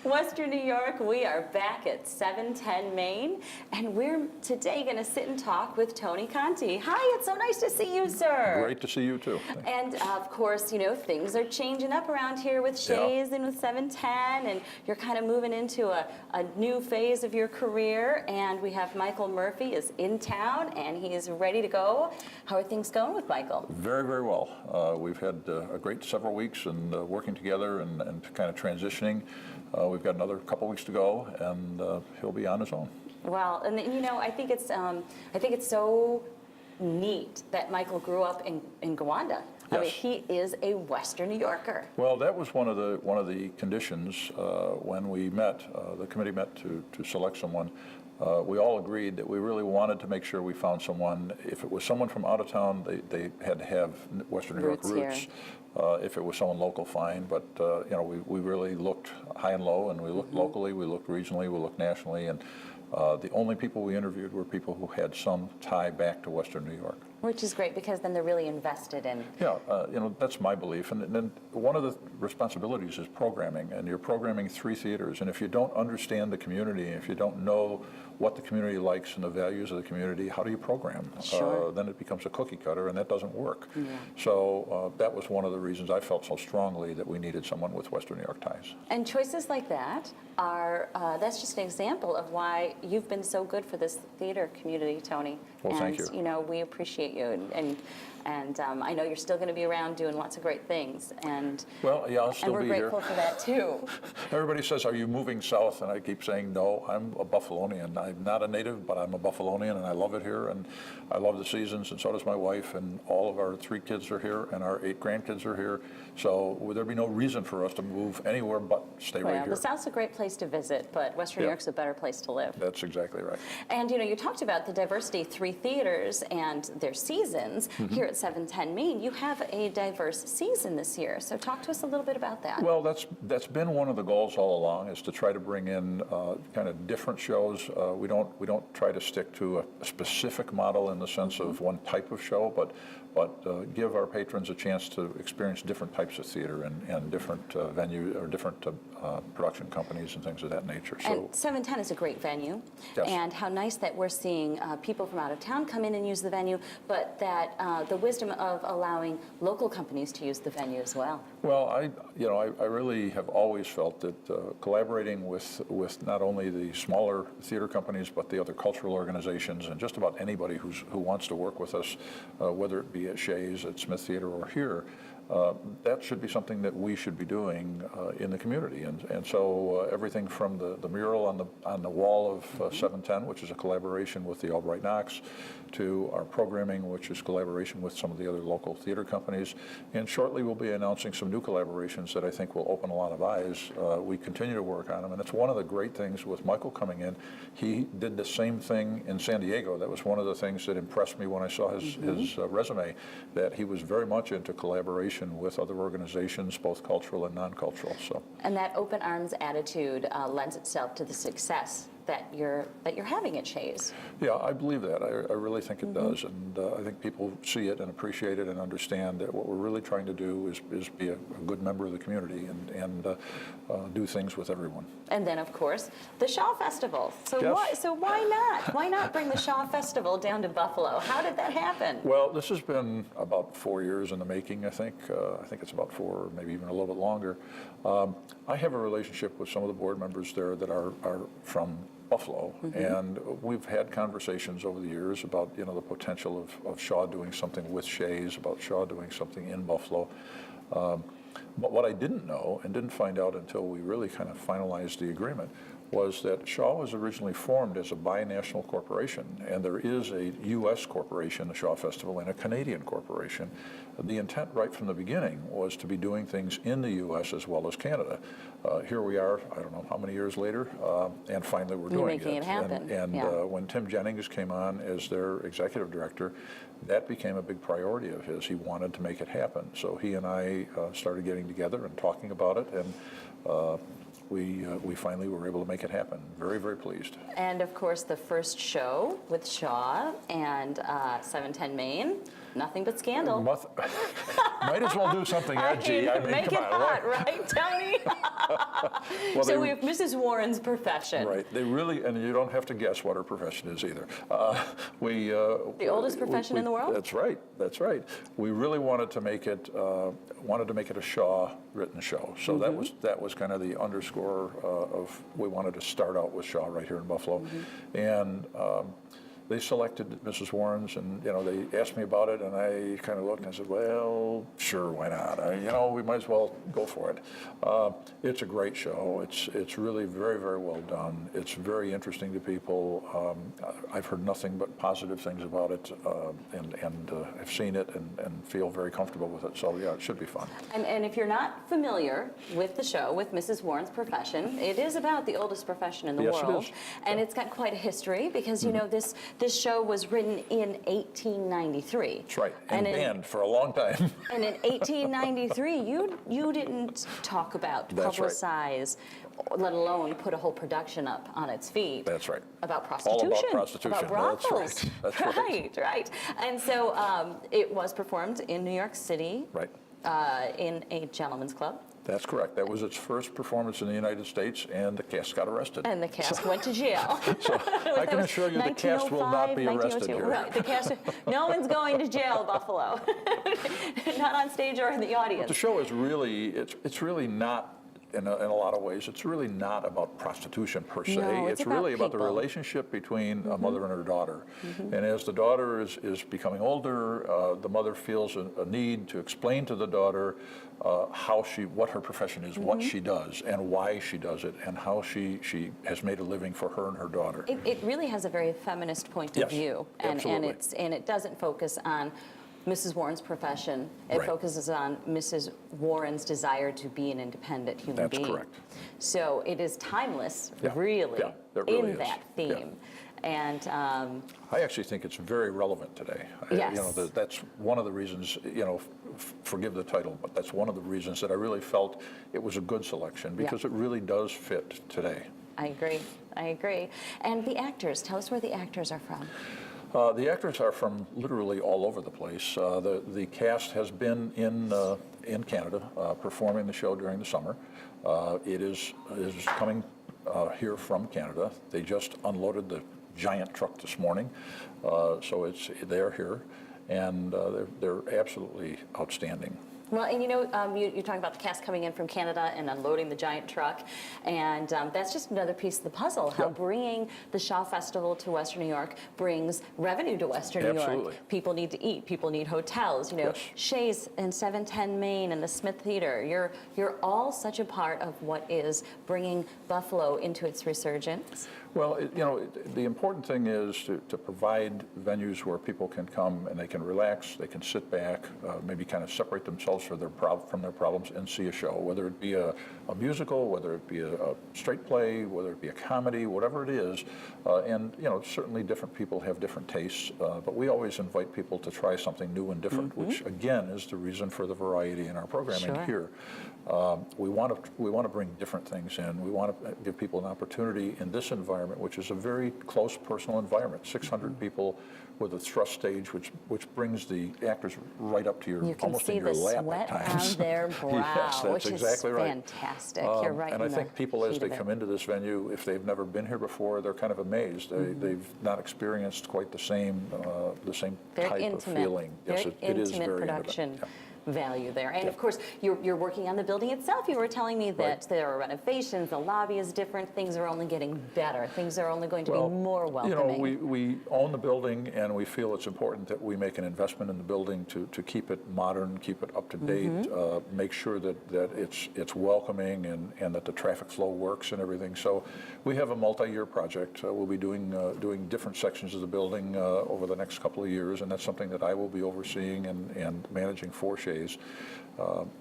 Western New York, we are back at 710 Main, and we're today going to sit and talk with Tony Conte. Hi, it's so nice to see you, sir. Great to see you, too. And, of course, you know, things are changing up around here with Shea's and with 710, and you're kind of moving into a new phase of your career, and we have Michael Murphy is in town, and he is ready to go. How are things going with Michael? Very, very well. We've had a great several weeks and working together and kind of transitioning. We've got another couple weeks to go, and he'll be on his own. Well, and you know, I think it's so neat that Michael grew up in Gowanda. Yes. I mean, he is a Western New Yorker. Well, that was one of the conditions when we met. The committee met to select someone. We all agreed that we really wanted to make sure we found someone. If it was someone from out of town, they had to have Western New York roots. If it was someone local, fine. But you know, we really looked high and low, and we looked locally, we looked regionally, we looked nationally, and the only people we interviewed were people who had some tie back to Western New York. Which is great, because then they're really invested in. Yeah, you know, that's my belief. And then one of the responsibilities is programming, and you're programming 3 theaters. And if you don't understand the community, if you don't know what the community likes and the values of the community, how do you program? Sure. Then it becomes a cookie cutter, and that doesn't work. Yeah. So that was one of the reasons I felt so strongly that we needed someone with Western New York ties. And choices like that are, that's just an example of why you've been so good for this theater community, Tony. Well, thank you. And, you know, we appreciate you. And I know you're still going to be around doing lots of great things. And, well, yeah, I'll still be here. And we're grateful for that, too. Everybody says, are you moving south? And I keep saying, no, I'm a Buffalonian. I'm not a native, but I'm a Buffalonian, and I love it here. And I love the seasons, and so does my wife. And all of our 3 kids are here, and our 8 grandkids are here. So would there be no reason for us to move anywhere but stay right here? The South's a great place to visit, but Western New York's a better place to live. That's exactly right. And, you know, you talked about the diversity, 3 theaters and their seasons. Here at 710 Main, you have a diverse season this year. So talk to us a little bit about that. Well, that's been one of the goals all along, is to try to bring in kind of different shows. We don't try to stick to a specific model in the sense of one type of show, but give our patrons a chance to experience different types of theater and different venues or different production companies and things of that nature. So, and 710 is a great venue. Yes. And how nice that we're seeing people from out of town come in and use the venue, but that the wisdom of allowing local companies to use the venue as well. Well, I really have always felt that collaborating with not only the smaller theater companies, but the other cultural organizations and just about anybody who wants to work with us, whether it be at Shea's, at Smith Theater, or here, that should be something that we should be doing in the community. And so everything from the mural on the wall of 710, which is a collaboration with the Albright Knox, to our programming, which is collaboration with some of the other local theater companies. And shortly we'll be announcing some new collaborations that I think will open a lot of eyes. We continue to work on them, and it's one of the great things with Michael coming in. He did the same thing in San Diego. That was one of the things that impressed me when I saw his resume, that he was very much into collaboration with other organizations, both cultural and non-cultural. So. And that open arms attitude lends itself to the success that you're having at Shea's. Yeah, I believe that. I really think it does, and I think people see it and appreciate it and understand that what we're really trying to do is be a good member of the community and do things with everyone. And then, of course, the Shaw Festival. So yes. why not? Why not bring the Shaw Festival down to Buffalo? How did that happen? Well, this has been about 4 years in the making, I think. I think it's about 4, maybe even a little bit longer. I have a relationship with some of the board members there that are from Buffalo, and we've had conversations over the years about the potential of Shaw doing something with Shea's, about Shaw doing something in Buffalo. But what I didn't know and didn't find out until we really kind of finalized the agreement was that Shaw was originally formed as a binational corporation, and there is a U.S. corporation, the Shaw Festival, and a Canadian corporation. The intent right from the beginning was to be doing things in the U.S. as well as Canada. Here we are, I don't know how many years later, and finally we're doing making it happen. And when Tim Jennings came on as their executive director, that became a big priority of his. He wanted to make it happen. So he and I started getting together and talking about it, and we finally were able to make it happen. Very, very pleased. And of course, the first show with Shaw and 710 Main Nothing but scandal. Might as well do something edgy. Make come it on, hot, right, Tony? Well, So we have Mrs. Warren's profession. Right. They really, and you don't have to guess what her profession is either. The oldest profession in the world? That's right. That's right. We really wanted to make it a Shaw written show. So that was kind of the underscore of we wanted to start out with Shaw right here in Buffalo, and. They selected Mrs. Warren's, and they asked me about it, and I kind of looked and I said, "Well, sure, why not? We might as well go for it." It's a great show. It's really very, very well done. It's very interesting to people. I've heard nothing but positive things about it, and I've seen it and feel very comfortable with it. So yeah, it should be fun. And if you're not familiar with the show, with Mrs. Warren's profession, it is about the oldest profession in the Yes, world, it is. and it's got quite a history because this show was written in 1893. That's right, and banned for a long time. And in 1893, you didn't talk about, That's right. publicize, let alone put a whole production up on its feet. That's right. About prostitution. All about prostitution. About brothels. That's right. That's right. Right. And so it was performed in New York City. Right. In a gentleman's club. That's correct. That was its first performance in the United States, and the cast got arrested. And the cast went to jail. So I can assure you the cast will not be arrested here. Right, the cast, no one's going to jail, Buffalo. Not on stage or in the audience. But the show is really, it's really not, in a lot of ways, it's really not about prostitution per se. No, it's about really about the people. relationship between a mother and her daughter. And as the daughter is becoming older, the mother feels a need to explain to the daughter what her profession is, what she does, and why she does it, and how she has made a living for her and her daughter. It really has a very feminist point of view, and it doesn't focus on Mrs. Warren's profession. It Right. focuses on Mrs. Warren's desire to be an independent human being. That's correct. So it is timeless, Yeah. really, Yeah, it really in is. that theme. And I actually think it's very relevant today. Yes. That's one of the reasons, forgive the title, but that's one of the reasons that I really felt it was a good selection, because it really does fit today. I agree. And the actors, tell us where the actors are from. The actors are from literally all over the place. The cast has been in Canada performing the show during the summer. It is coming here from Canada. They just unloaded the giant truck this morning, so they're here, and they're absolutely outstanding. Well, and you're talking about the cast coming in from Canada and unloading the giant truck, and that's just another piece of the puzzle, how bringing the Shaw Festival to Western New York brings revenue to Western New Absolutely. York. People need to eat, people need hotels, Yes. Shea's and 710 Main and the Smith Theater. You're all such a part of what is bringing Buffalo into its resurgence. Well, the important thing is to provide venues where people can come and they can relax, they can sit back, maybe kind of separate themselves from their problems and see a show, whether it be a musical, whether it be a straight play, whether it be a comedy, whatever it is. And certainly different people have different tastes, but we always invite people to try something new and different, which again is the reason for the variety in our programming here. We want to bring different things in. We want to give people an opportunity in this environment, which is a very close personal environment. 600 people with a thrust stage, which brings the actors right up to your almost in your lap at times. You can see the sweat on their brow, yes, that's which exactly is right. fantastic. You're right. And I think people, as they come into this venue, if they've never been here before, they're kind of amazed. They've not experienced quite the same type of feeling. Yes, it is very production. intimate. Yeah. Value there. And of course, you're working on the building itself. You were telling me that there are renovations, the lobby is different, things are only getting better, things are only going to be more welcoming. We own the building, and we feel it's important that we make an investment in the building to keep it modern, keep it up to date, make sure that it's welcoming and that the traffic flow works and everything. So we have a multi-year project. We'll be doing different sections of the building over the next couple of years, and that's something that I will be overseeing and managing for Shea Shea's.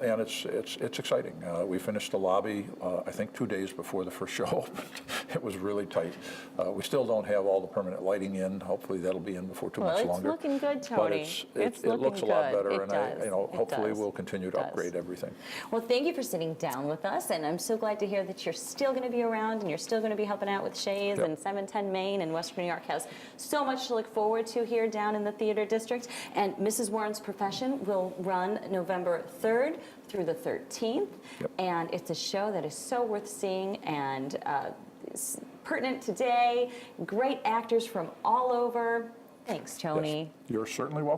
And it's exciting. We finished the lobby, I think 2 days before the first show opened. It was really tight. We still don't have all the permanent lighting in. Hopefully that'll be in before too much longer. Well, it's looking good, Tony. But it looks a lot better, and hopefully does. we'll continue to upgrade everything. Well, thank you for sitting down with us, and I'm so glad to hear that you're still going to be around and you're still going to be helping out with Shea's, and 710 Main and Western New York has so much to look forward to here down in the Theater District. And Mrs. Warren's Profession will run November 3rd through the 13th, and it's a show that is so worth seeing and pertinent today. Great actors from all over. Thanks, Tony. Yes. You're certainly welcome.